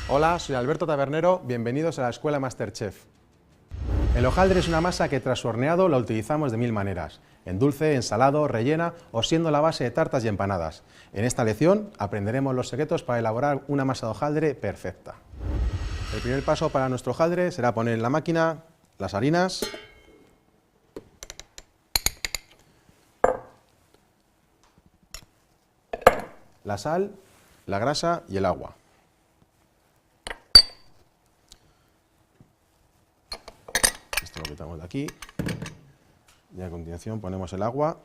Hola, soy Alberto Tabernero, bienvenidos a la Escuela Masterchef. El hojaldre es una masa que tras su horneado la utilizamos de mil maneras, en dulce, en salado, rellena o siendo la base de tartas y empanadas. En esta lección aprenderemos los secretos para elaborar una masa de hojaldre perfecta. El primer paso para nuestro hojaldre será poner en la máquina las harinas, la sal, la grasa y el agua. Esto lo quitamos de aquí y a continuación ponemos el agua.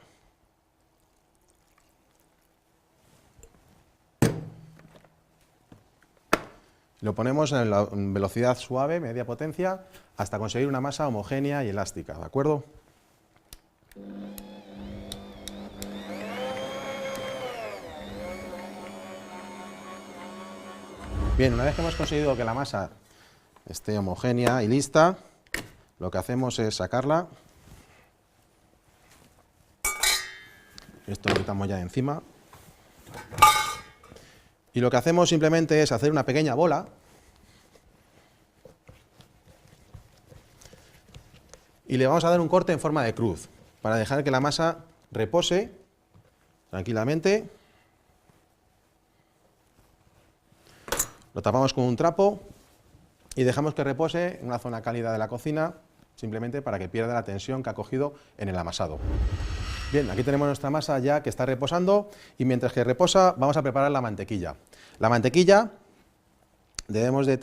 Lo ponemos en velocidad suave, media potencia, hasta conseguir una masa homogénea y elástica, ¿de acuerdo? Bien, una vez que hemos conseguido que la masa esté homogénea y lista, lo que hacemos es sacarla. Esto lo quitamos ya de encima. Y lo que hacemos simplemente es hacer una pequeña bola y le vamos a dar un corte en forma de cruz para dejar que la masa repose tranquilamente. Lo tapamos con un trapo y dejamos que repose en una zona cálida de la cocina, simplemente para que pierda la tensión que ha cogido en el amasado. Bien, aquí tenemos nuestra masa ya que está reposando y mientras que reposa vamos a preparar la mantequilla. La mantequilla debemos de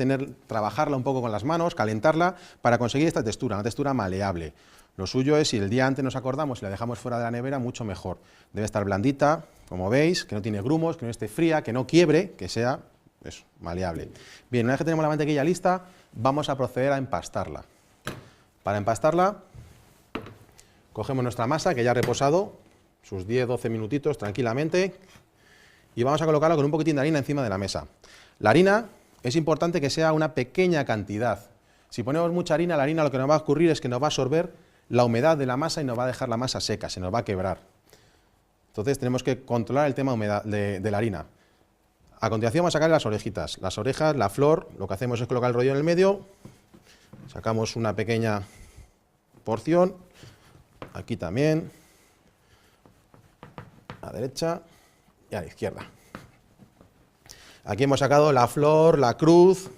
trabajarla un poco con las manos, calentarla para conseguir esta textura, una textura maleable. Lo suyo es, si el día antes nos acordamos y la dejamos fuera de la nevera, mucho mejor. Debe estar blandita, como veis, que no tiene grumos, que no esté fría, que no quiebre, que sea maleable. Bien, una vez que tenemos la mantequilla lista, vamos a proceder a empastarla. Para empastarla, cogemos nuestra masa que ya ha reposado, sus 10-12 minutitos tranquilamente, y vamos a colocarla con un poquitín de harina encima de la mesa. La harina es importante que sea una pequeña cantidad. Si ponemos mucha harina, la harina lo que nos va a ocurrir es que nos va a absorber la humedad de la masa y nos va a dejar la masa seca, se nos va a quebrar. Entonces tenemos que controlar el tema de la harina. A continuación vamos a sacar las orejitas. Las orejas, la flor, lo que hacemos es colocar el rollo en el medio, sacamos una pequeña porción, aquí también, a la derecha y a la izquierda. Aquí hemos sacado la flor, la cruz,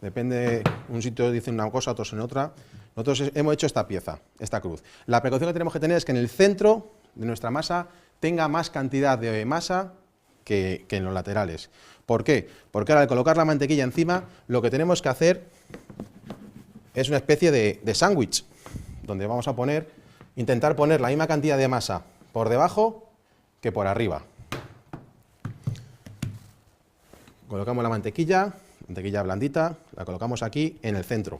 depende, un sitio dice una cosa, otros en otra. Nosotros hemos hecho esta pieza, esta cruz. La precaución que tenemos que tener es que en el centro de nuestra masa tenga más cantidad de masa que en los laterales. ¿Por qué? Porque ahora al colocar la mantequilla encima, lo que tenemos que hacer es una especie de sándwich, donde vamos a intentar poner la misma cantidad de masa por debajo que por arriba. Colocamos la mantequilla blandita, la colocamos aquí en el centro.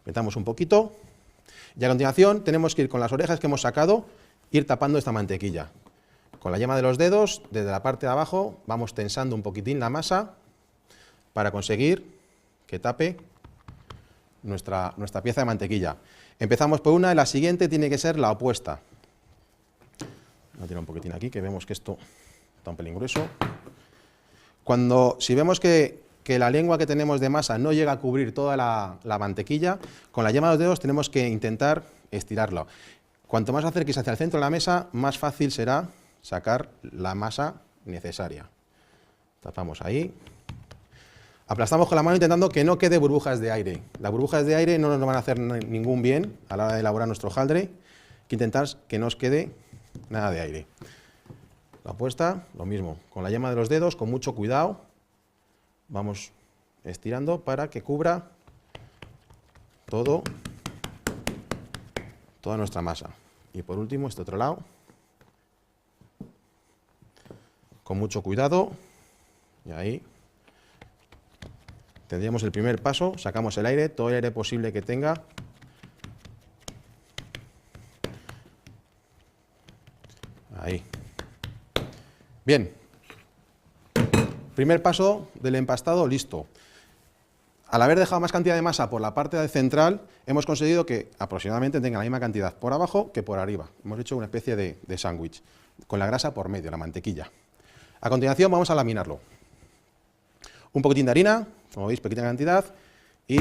Metamos un poquito y a continuación tenemos que ir con las orejas que hemos sacado, ir tapando esta mantequilla. Con la yema de los dedos, desde la parte de abajo, vamos tensando un poquitín la masa para conseguir que tape nuestra pieza de mantequilla. Empezamos por una y la siguiente tiene que ser la opuesta. Voy a tirar un poquitín aquí, que vemos que esto está un pelín grueso. Si vemos que la lengua que tenemos de masa no llega a cubrir toda la mantequilla, con la yema de los dedos tenemos que intentar estirarlo. Cuanto más acerquéis hacia el centro de la mesa, más fácil será sacar la masa necesaria. Tapamos ahí. Aplastamos con la mano intentando que no quede burbujas de aire. Las burbujas de aire no nos van a hacer ningún bien a la hora de elaborar nuestro hojaldre. Hay que intentar que no os quede nada de aire. La opuesta, lo mismo. Con la yema de los dedos, con mucho cuidado, vamos estirando para que cubra toda nuestra masa. Y por último, este otro lado. Con mucho cuidado, y ahí tendríamos el primer paso, sacamos el aire, todo el aire posible que tenga. Ahí. Bien. Primer paso del empastado, listo. Al haber dejado más cantidad de masa por la parte central, hemos conseguido que aproximadamente tenga la misma cantidad por abajo que por arriba. Hemos hecho una especie de sándwich, con la grasa por medio, la mantequilla. A continuación vamos a laminarlo. Un poquitín de harina, como veis, pequeña cantidad, y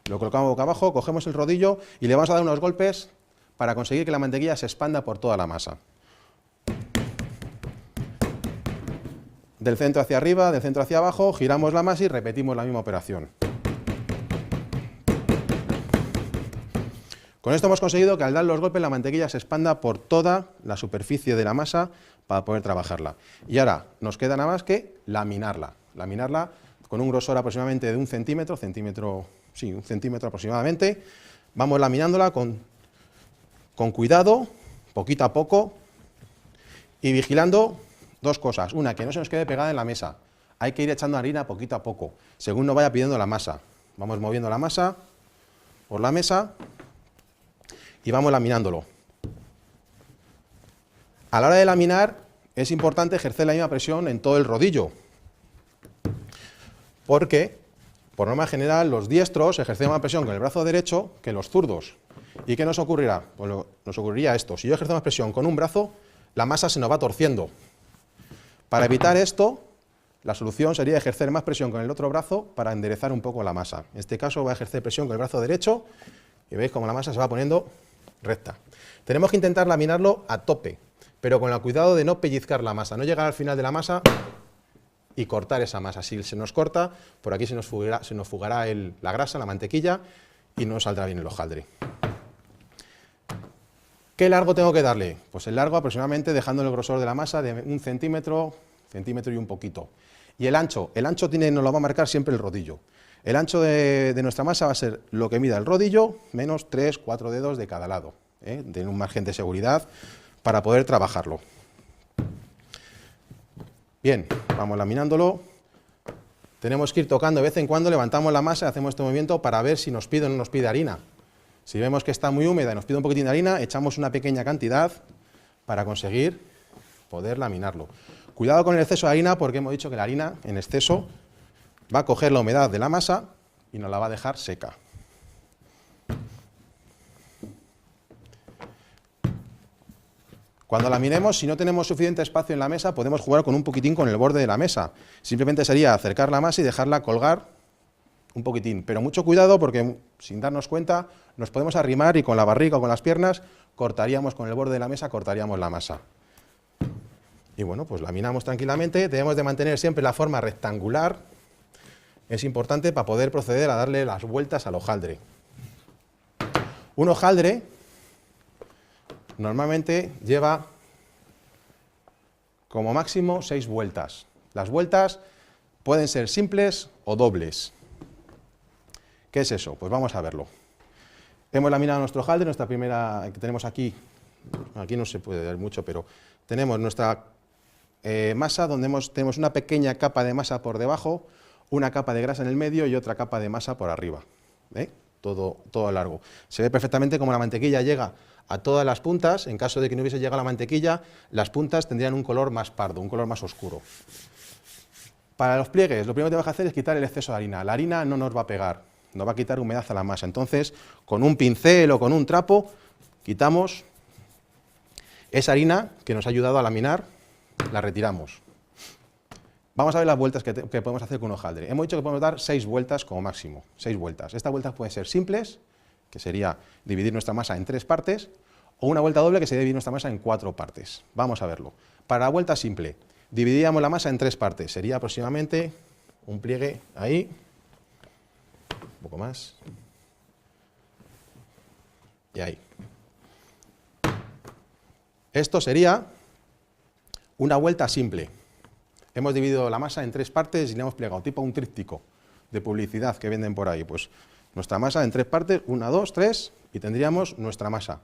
lo colocamos boca abajo, cogemos el rodillo y le vamos a dar unos golpes para conseguir que la mantequilla se expanda por toda la masa. Del centro hacia arriba, del centro hacia abajo, giramos la masa y repetimos la misma operación. Con esto hemos conseguido que al dar los golpes la mantequilla se expanda por toda la superficie de la masa para poder trabajarla. Y ahora nos queda nada más que laminarla. Laminarla con un grosor aproximadamente de 1 centímetro, un centímetro aproximadamente. Vamos laminándola con cuidado, poquito a poco, y vigilando dos cosas. Una, que no se nos quede pegada en la mesa. Hay que ir echando harina poquito a poco, según nos vaya pidiendo la masa. Vamos moviendo la masa por la mesa y vamos laminándolo. A la hora de laminar es importante ejercer la misma presión en todo el rodillo, porque por norma general los diestros ejercen más presión con el brazo derecho que los zurdos. ¿Y qué nos ocurrirá? Pues nos ocurriría esto: si yo ejerzo más presión con un brazo, la masa se nos va torciendo. Para evitar esto, la solución sería ejercer más presión con el otro brazo para enderezar un poco la masa. En este caso voy a ejercer presión con el brazo derecho y veis cómo la masa se va poniendo recta. Tenemos que intentar laminarlo a tope, pero con el cuidado de no pellizcar la masa, no llegar al final de la masa y cortar esa masa. Si se nos corta, por aquí se nos fugará la grasa, la mantequilla, y no saldrá bien el hojaldre. ¿Qué largo tengo que darle? Pues el largo aproximadamente dejando el grosor de la masa de 1 centímetro, centímetro y un poquito. Y el ancho nos lo va a marcar siempre el rodillo. El ancho de nuestra masa va a ser lo que mida el rodillo, menos 3-4 dedos de cada lado, de un margen de seguridad para poder trabajarlo. Bien, vamos laminándolo. Tenemos que ir tocando de vez en cuando, levantamos la masa y hacemos este movimiento para ver si nos pide o no nos pide harina. Si vemos que está muy húmeda y nos pide un poquitín de harina, echamos una pequeña cantidad para conseguir poder laminarlo. Cuidado con el exceso de harina, porque hemos dicho que la harina en exceso va a coger la humedad de la masa y nos la va a dejar seca. Cuando laminemos, si no tenemos suficiente espacio en la mesa, podemos jugar con un poquitín con el borde de la mesa. Simplemente sería acercar la masa y dejarla colgar un poquitín, pero mucho cuidado porque sin darnos cuenta nos podemos arrimar y con la barriga o con las piernas cortaríamos con el borde de la mesa, cortaríamos la masa. Y bueno, pues laminamos tranquilamente. Debemos de mantener siempre la forma rectangular. Es importante para poder proceder a darle las vueltas al hojaldre. Un hojaldre normalmente lleva como máximo 6 vueltas. Las vueltas pueden ser simples o dobles. ¿Qué es eso? Pues vamos a verlo. Hemos laminado nuestro hojaldre, nuestra primera que tenemos aquí no se puede ver mucho, pero tenemos nuestra masa donde tenemos una pequeña capa de masa por debajo, una capa de grasa en el medio y otra capa de masa por arriba. Todo largo. Se ve perfectamente como la mantequilla llega a todas las puntas. En caso de que no hubiese llegado la mantequilla, las puntas tendrían un color más pardo, un color más oscuro. Para los pliegues, lo primero que tenemos que hacer es quitar el exceso de harina. La harina no nos va a pegar, nos va a quitar humedad a la masa. Entonces, con un pincel o con un trapo, quitamos esa harina que nos ha ayudado a laminar, la retiramos. Vamos a ver las vueltas que podemos hacer con un hojaldre. Hemos dicho que podemos dar 6 vueltas como máximo, 6 vueltas. Estas vueltas pueden ser simples, que sería dividir nuestra masa en 3 partes, o una vuelta doble, que sería dividir nuestra masa en 4 partes. Vamos a verlo. Para la vuelta simple, dividiríamos la masa en 3 partes. Sería aproximadamente un pliegue ahí, un poco más, y ahí. Esto sería una vuelta simple. Hemos dividido la masa en 3 partes y le hemos plegado, tipo un tríptico de publicidad que venden por ahí. Pues nuestra masa en 3 partes, 1, 2, 3, y tendríamos nuestra masa.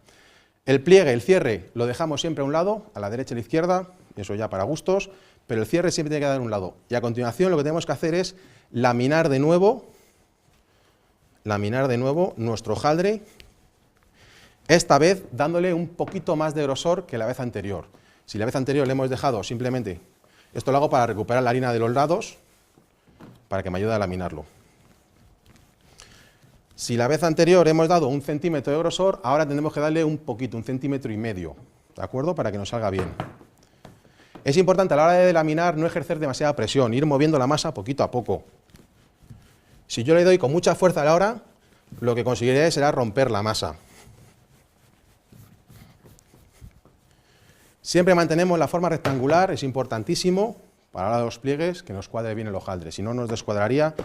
El pliegue, el cierre, lo dejamos siempre a un lado, a la derecha y a la izquierda, eso ya para gustos, pero el cierre siempre tiene que quedar a un lado. Y a continuación lo que tenemos que hacer es laminar de nuevo nuestro hojaldre, esta vez dándole un poquito más de grosor que la vez anterior. Si la vez anterior le hemos dejado simplemente, esto lo hago para recuperar la harina de los lados, para que me ayude a laminarlo. Si la vez anterior hemos dado 1 centímetro de grosor, ahora tendremos que darle un poquito, 1,5 centímetros, ¿de acuerdo? Para que nos salga bien. Es importante a la hora de laminar no ejercer demasiada presión, ir moviendo la masa poquito a poco. Si yo le doy con mucha fuerza a la hora, lo que conseguiré será romper la masa. Siempre mantenemos la forma rectangular, es importantísimo para la hora de los pliegues que nos cuadre bien el hojaldre, si no nos descuadraría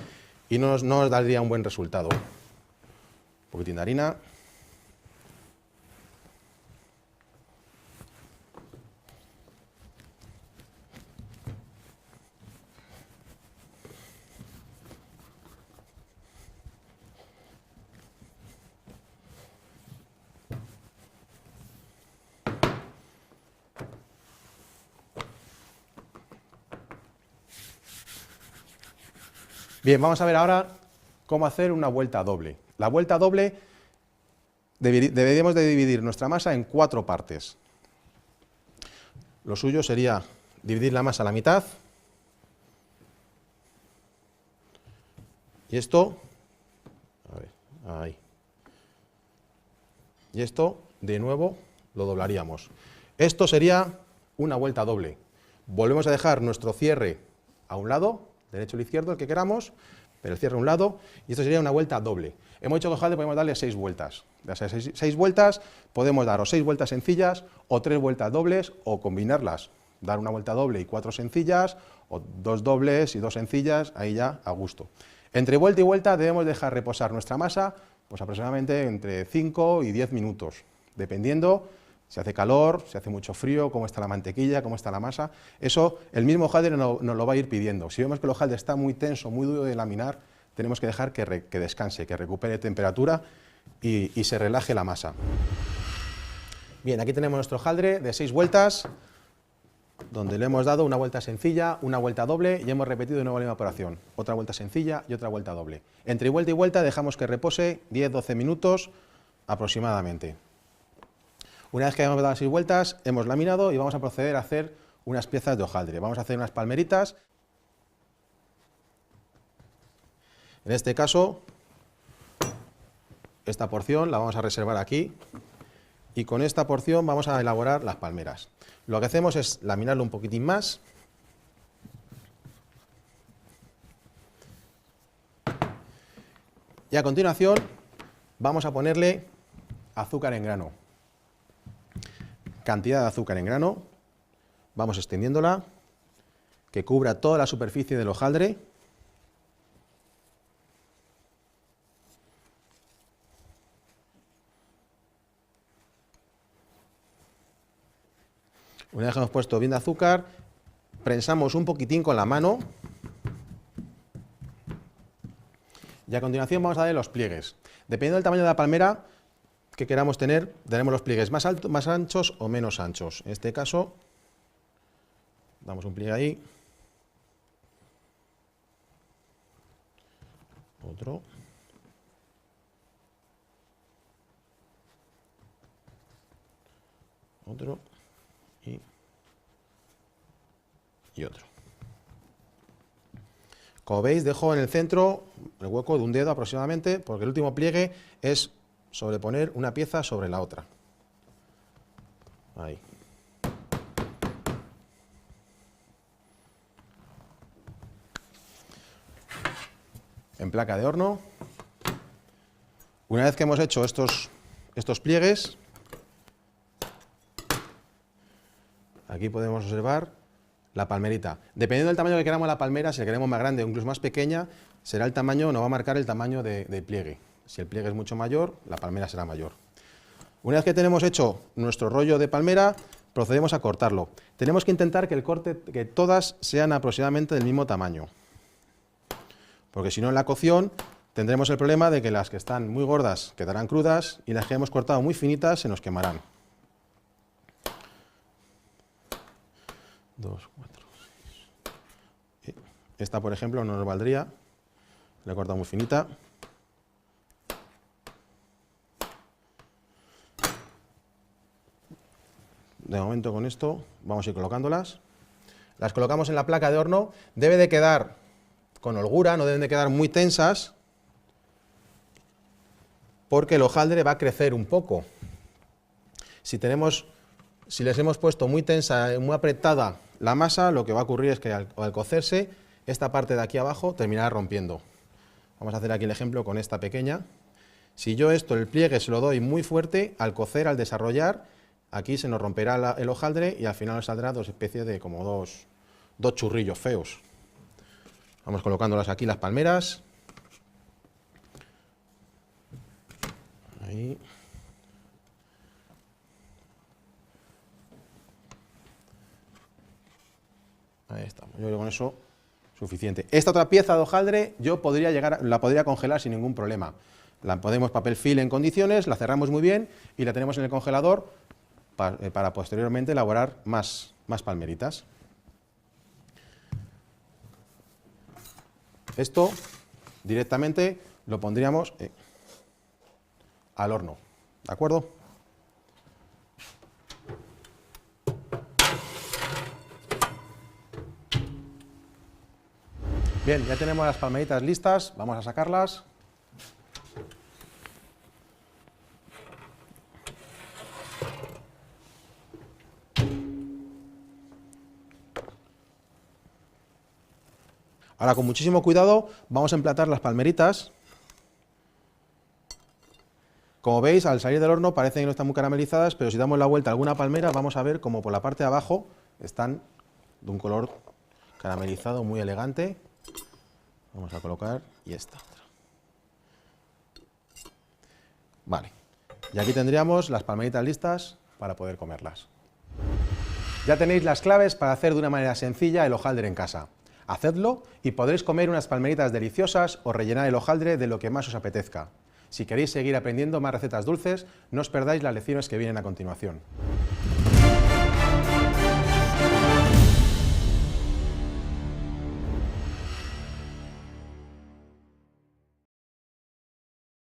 y no nos daría un buen resultado. Un poquitín de harina. Bien, vamos a ver ahora cómo hacer una vuelta doble. La vuelta doble deberíamos de dividir nuestra masa en 4 partes. Lo suyo sería dividir la masa a la mitad. Y esto, a ver, ahí. Y esto, de nuevo, lo doblaríamos. Esto sería una vuelta doble. Volvemos a dejar nuestro cierre a un lado, derecho o izquierdo, el que queramos, pero el cierre a un lado, y esto sería una vuelta doble. Hemos dicho que al hojaldre podemos darle 6 vueltas. De esas 6 vueltas podemos dar o 6 vueltas sencillas, o 3 vueltas dobles, o combinarlas. Dar una vuelta doble y 4 sencillas, o 2 dobles y 2 sencillas, ahí ya a gusto. Entre vuelta y vuelta debemos dejar reposar nuestra masa pues aproximadamente entre 5 y 10 minutos, dependiendo si hace calor, si hace mucho frío, cómo está la mantequilla, cómo está la masa. Eso el mismo hojaldre nos lo va a ir pidiendo. Si vemos que el hojaldre está muy tenso, muy duro de laminar, tenemos que dejar que descanse, que recupere temperatura y se relaje la masa. Bien, aquí tenemos nuestro hojaldre de 6 vueltas, donde le hemos dado una vuelta sencilla, una vuelta doble y hemos repetido de nuevo la misma operación. Otra vuelta sencilla y otra vuelta doble. Entre vuelta y vuelta dejamos que repose 10-12 minutos aproximadamente. Una vez que hayamos dado 6 vueltas, hemos laminado y vamos a proceder a hacer unas piezas de hojaldre. Vamos a hacer unas palmeritas. En este caso, esta porción la vamos a reservar aquí y con esta porción vamos a elaborar las palmeras. Lo que hacemos es laminarlo un poquitín más. Y a continuación vamos a ponerle azúcar en grano. Cantidad de azúcar en grano, vamos extendiéndola, que cubra toda la superficie del hojaldre. Una vez que hemos puesto bien de azúcar, prensamos un poquitín con la mano y a continuación vamos a darle los pliegues. Dependiendo del tamaño de la palmera que queramos tener, daremos los pliegues más altos, más anchos o menos anchos. En este caso, damos un pliegue ahí, otro, otro y otro. Como veis, dejo en el centro el hueco de un dedo aproximadamente, porque el último pliegue es sobreponer una pieza sobre la otra. Ahí. En placa de horno. Una vez que hemos hecho estos pliegues, aquí podemos observar la palmerita. Dependiendo del tamaño que queramos la palmera, si la queremos más grande o incluso más pequeña, será el tamaño, nos va a marcar el tamaño del pliegue. Si el pliegue es mucho mayor, la palmera será mayor. Una vez que tenemos hecho nuestro rollo de palmera, procedemos a cortarlo. Tenemos que intentar que todas sean aproximadamente del mismo tamaño, porque si no en la cocción tendremos el problema de que las que están muy gordas quedarán crudas y las que hemos cortado muy finitas se nos quemarán. 2, 4, 6. Esta, por ejemplo, no nos valdría, la he cortado muy finita. De momento con esto vamos a ir colocándolas. Las colocamos en la placa de horno. Debe de quedar con holgura, no deben de quedar muy tensas, porque el hojaldre va a crecer un poco. Si tenemos Si les hemos puesto muy tensa, muy apretada la masa, lo que va a ocurrir es que al cocerse, esta parte de aquí abajo terminará rompiendo. Vamos a hacer aquí el ejemplo con esta pequeña. Si yo el pliegue se lo doy muy fuerte, al cocer, al desarrollar, aquí se nos romperá el hojaldre y al final nos saldrá dos especies de como dos churrillos feos. Vamos colocándolas aquí las palmeras. Ahí. Ahí estamos. Yo creo que con eso suficiente. Esta otra pieza de hojaldre yo la podría congelar sin ningún problema. La ponemos papel film en condiciones, la cerramos muy bien y la tenemos en el congelador para posteriormente elaborar más palmeritas. Esto directamente lo pondríamos al horno, ¿de acuerdo? Bien, ya tenemos las palmeritas listas, vamos a sacarlas. Ahora, con muchísimo cuidado, vamos a emplatar las palmeritas. Como veis, al salir del horno parece que no están muy caramelizadas, pero si damos la vuelta a alguna palmera, vamos a ver como por la parte de abajo están de un color caramelizado muy elegante. Vamos a colocar y esta otra. Vale, y aquí tendríamos las palmeritas listas para poder comerlas. Ya tenéis las claves para hacer de una manera sencilla el hojaldre en casa. Hacedlo y podréis comer unas palmeritas deliciosas o rellenar el hojaldre de lo que más os apetezca. Si queréis seguir aprendiendo más recetas dulces, no os perdáis las lecciones que vienen a continuación.